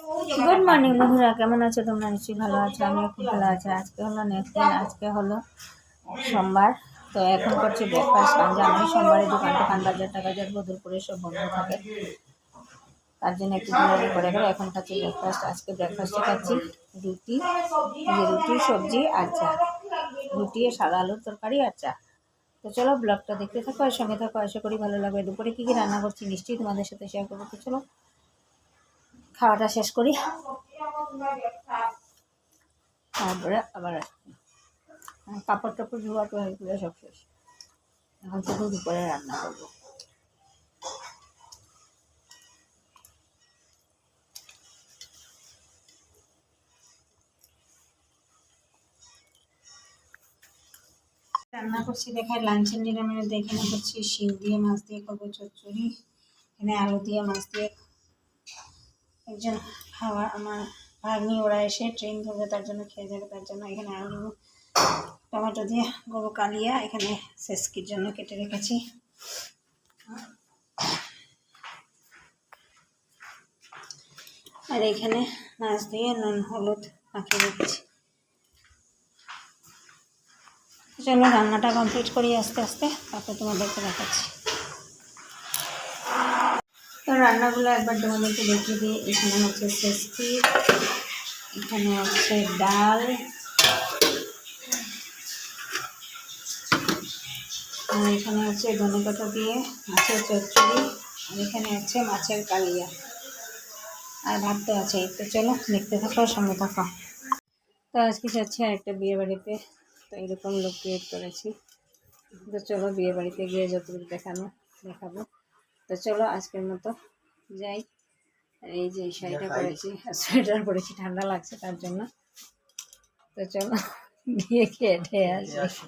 Good morning বন্ধুরা, কেমন আছো তোমরা? নিশ্চয়ই ভালো আছো, আমিও খুব ভালো আছি। আজকে হলো নেক্সট দিন, আজকে হলো সোমবার। তো এখন করছি ব্রেকফাস্ট, কারণ জানোই সোমবারে দোকান বাজার টাজার বদল করে সব বন্ধ থাকে, তার জন্য একটু দিনারি করে এখন খাচ্ছি ব্রেকফাস্ট। আজকে ব্রেকফাস্টে খাচ্ছি রুটি, রুটি সবজি আর চা, রুটি সাদা আলুর তরকারি আর চা। তো চলো ব্লগটা দেখতে থাকো আর সঙ্গে থাকো, আশা করি ভালো লাগবে। দুপুরে কী কী রান্না করছি নিশ্চয়ই তোমাদের সাথে শেয়ার করবো। তো চলো খাওয়াটা শেষ করি, তারপরে আবার কাপড় টাপড় ধোয়া তো হয়ে গেলে সব শেষ। এখন শুধু দুপুরে রান্না করবো। রান্না করছি দেখায় লাঞ্চের নিরামিষ। এখানে করছি শিম দিয়ে মাছ দিয়ে করবো চচ্চড়ি, এখানে আলু দিয়ে মাছ দিয়ে। একজন খাওয়া আমার ভাগ্নি, ওরা এসে ট্রেন ধরবে, তার জন্য খেয়ে যাবে, তার জন্য এখানে আলু টমেটো দিয়ে করবো কালিয়া। এখানে সেসকির জন্য কেটে রেখেছি। আর এখানে মাছ দিয়ে নুন হলুদ মাখিয়ে রেখেছি। চলো রান্নাটা কমপ্লিট করি আস্তে আস্তে, তারপর তোমাদেরকে দেখাচ্ছি। তো রান্নাগুলো একবার তোমাদেরকে দেখিয়ে দিই। এখানে হচ্ছে সেসকি, এখানে হচ্ছে ডাল, আর এখানে হচ্ছে ধনেপাতা দিয়ে মাছের চচ্চড়ি, আর এখানে হচ্ছে মাছের কালিয়া, আর ভাত তো আছে। তো চলো দেখতে থাকো, সঙ্গে থাকো। তো আজকে যাচ্ছি আরেকটা বিয়ে বাড়িতে, তো এরকম লোক ক্রিয়েট করেছি। তো চলো বিয়ে বাড়িতে গিয়ে যতটুকু দেখাবো। তো চলো আজকের মতো যাই। এই যে শাড়িটা পরেছি, সোয়েটার পরেছি, ঠান্ডা লাগছে তার জন্য। তো চলো গিয়ে খেয়ে আসি।